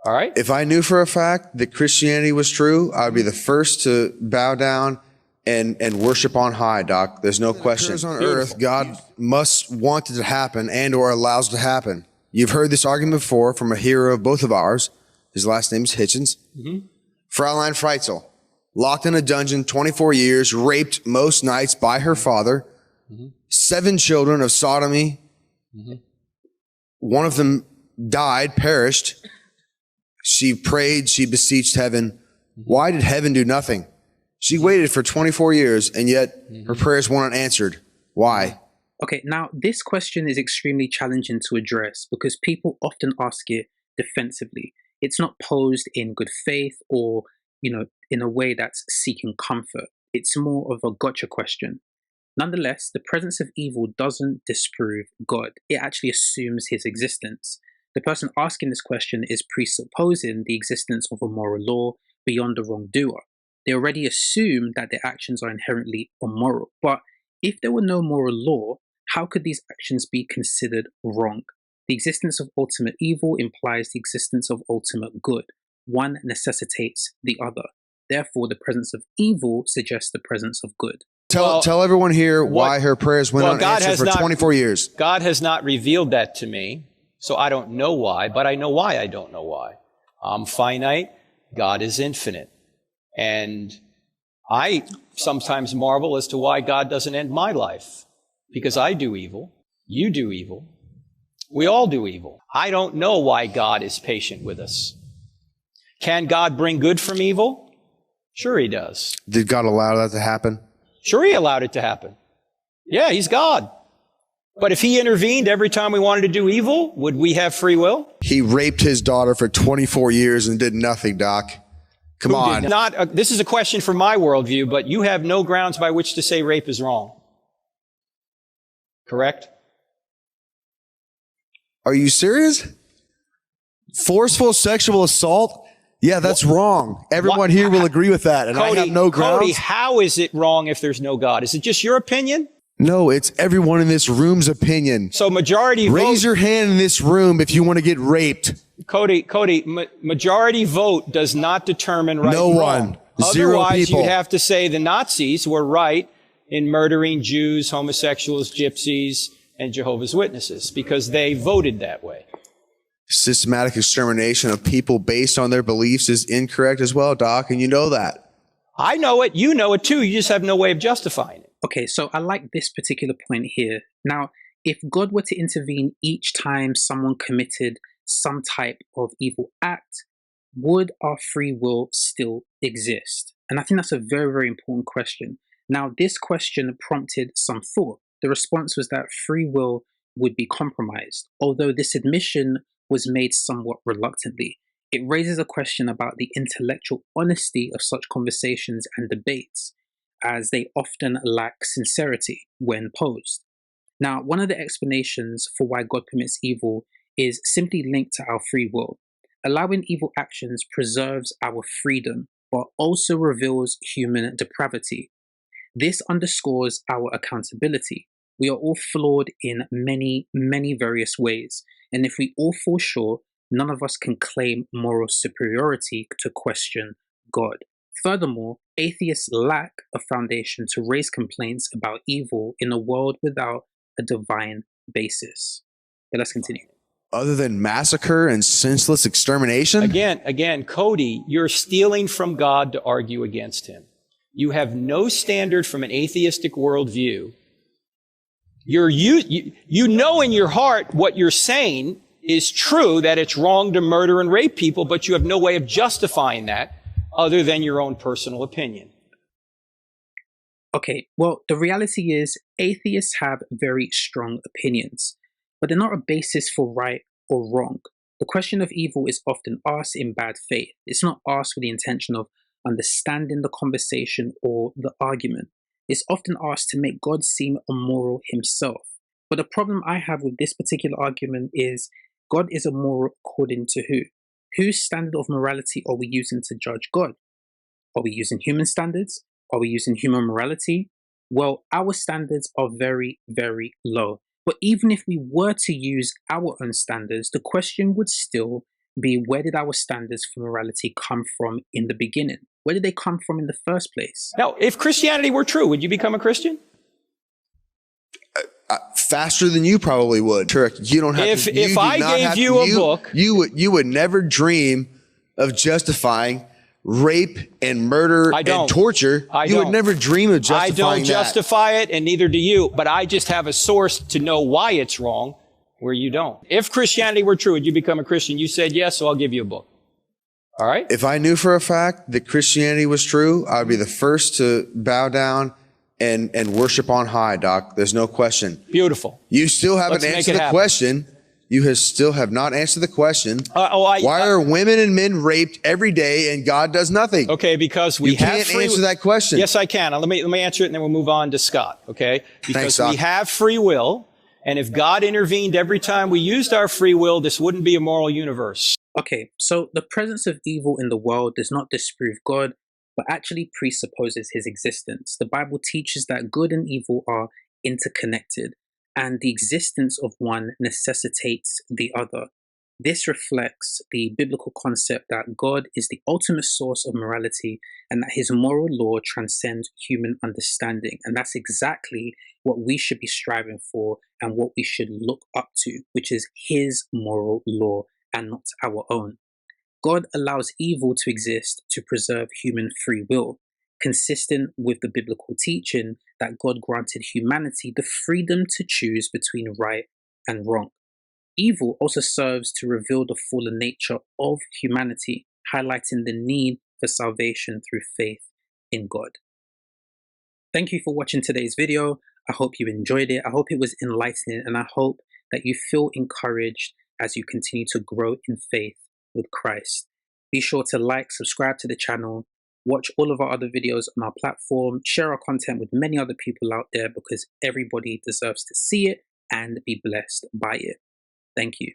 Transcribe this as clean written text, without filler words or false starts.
All right? If I knew for a fact that Christianity was true, I'd be the first to bow down and worship on high, Doc. There's no question. On earth, God must want it to happen and or allows it to happen. You've heard this argument before from a hero of both of ours. His last name is Hitchens. Fraulein Freitzel, locked in a dungeon 24 years, raped most nights by her father, 7 children of sodomy. One of them died, perished. She prayed, she beseeched heaven. Why did heaven do nothing? She waited for 24 years, and yet her prayers weren't answered. Why? Okay, now this question is extremely challenging to address because people often ask it defensively. It's not posed in good faith or, in a way that's seeking comfort. It's more of a gotcha question. Nonetheless, the presence of evil doesn't disprove God. It actually assumes his existence. The person asking this question is presupposing the existence of a moral law beyond the wrongdoer. They already assume that their actions are inherently immoral. But if there were no moral law, how could these actions be considered wrong? The existence of ultimate evil implies the existence of ultimate good. One necessitates the other. Therefore, the presence of evil suggests the presence of good. Tell everyone here why her prayers went unanswered for 24 years. God has not revealed that to me, so I don't know why, but I know why I don't know why. I'm finite. God is infinite. And I sometimes marvel as to why God doesn't end my life. Because I do evil. You do evil. We all do evil. I don't know why God is patient with us. Can God bring good from evil? Sure he does. Did God allow that to happen? Sure he allowed it to happen. Yeah, he's God. But if he intervened every time we wanted to do evil, would we have free will? He raped his daughter for 24 years and did nothing, Doc. Come on. This is a question from my worldview, but you have no grounds by which to say rape is wrong. Correct? Are you serious? Forceful sexual assault? Yeah, that's wrong. Everyone here will agree with that, and Cody, I have no grounds. Cody, how is it wrong if there's no God? Is it just your opinion? No, it's everyone in this room's opinion. So majority vote. Raise your hand in this room if you want to get raped. Cody, majority vote does not determine right no and one. wrong. Zero Otherwise, people. you'd have to say the Nazis were right in murdering Jews, homosexuals, gypsies, and Jehovah's Witnesses because they voted that way. Systematic extermination of people based on their beliefs is incorrect as well, Doc, and you know that. I know it. You know it too. You just have no way of justifying it. Okay, so I like this particular point here. Now, if God were to intervene each time someone committed some type of evil act, would our free will still exist? And I think that's a very, very important question. Now, this question prompted some thought. The response was that free will would be compromised, although this admission was made somewhat reluctantly. It raises a question about the intellectual honesty of such conversations and debates, as they often lack sincerity when posed. Now, one of the explanations for why God permits evil is simply linked to our free will. Allowing evil actions preserves our freedom, but also reveals human depravity. This underscores our accountability. We are all flawed in many, many various ways, and if we all fall short, none of us can claim moral superiority to question God. Furthermore, atheists lack a foundation to raise complaints about evil in a world without a divine basis. But let's continue. Other than massacre and senseless extermination? Again, Cody, you're stealing from God to argue against him. You have no standard from an atheistic worldview. You know in your heart what you're saying is true, that it's wrong to murder and rape people, but you have no way of justifying that other than your own personal opinion. Okay, well, the reality is atheists have very strong opinions, but they're not a basis for right or wrong. The question of evil is often asked in bad faith. It's not asked with the intention of understanding the conversation or the argument. It's often asked to make God seem immoral himself. But the problem I have with this particular argument is God is immoral according to who? Whose standard of morality are we using to judge God? Are we using human standards? Are we using human morality? Well, our standards are very, very low. But even if we were to use our own standards, the question would still be, where did our standards for morality come from in the beginning? Where did they come from in the first place? Now, if Christianity were true, would you become a Christian? Faster than you probably would. Turek, you don't have to. If I gave you a book, you would never dream of justifying rape and murder and torture. You would never dream of justifying that. I don't justify it, and neither do you. But I just have a source to know why it's wrong, where you don't. If Christianity were true, would you become a Christian? You said yes, so I'll give you a book. All right? If I knew for a fact that Christianity was true, I would be the first to bow down and worship on high, Doc. There's no question. Beautiful. You still haven't answered the question. You still have not answered the question. Why are women and men raped every day and God does nothing? Okay, because we have can't answer that question. Yes, I can. Let me answer it, and then we'll move on to Scott. Okay, because Thanks, we have free will, and if God intervened every time we used our free will, this wouldn't be a moral universe. Okay, so the presence of evil in the world does not disprove God, but actually presupposes his existence. The Bible teaches that good and evil are interconnected, and the existence of one necessitates the other. This reflects the biblical concept that God is the ultimate source of morality and that his moral law transcends human understanding. And that's exactly what we should be striving for and what we should look up to, which is his moral law and not our own. God allows evil to exist to preserve human free will, consistent with the biblical teaching that God granted humanity the freedom to choose between right and wrong. Evil also serves to reveal the fallen nature of humanity, highlighting the need for salvation through faith in God. Thank you for watching today's video. I hope you enjoyed it. I hope it was enlightening, and I hope that you feel encouraged as you continue to grow in faith with Christ. Be sure to like, subscribe to the channel, watch all of our other videos on our platform, share our content with many other people out there because everybody deserves to see it and be blessed by it. Thank you.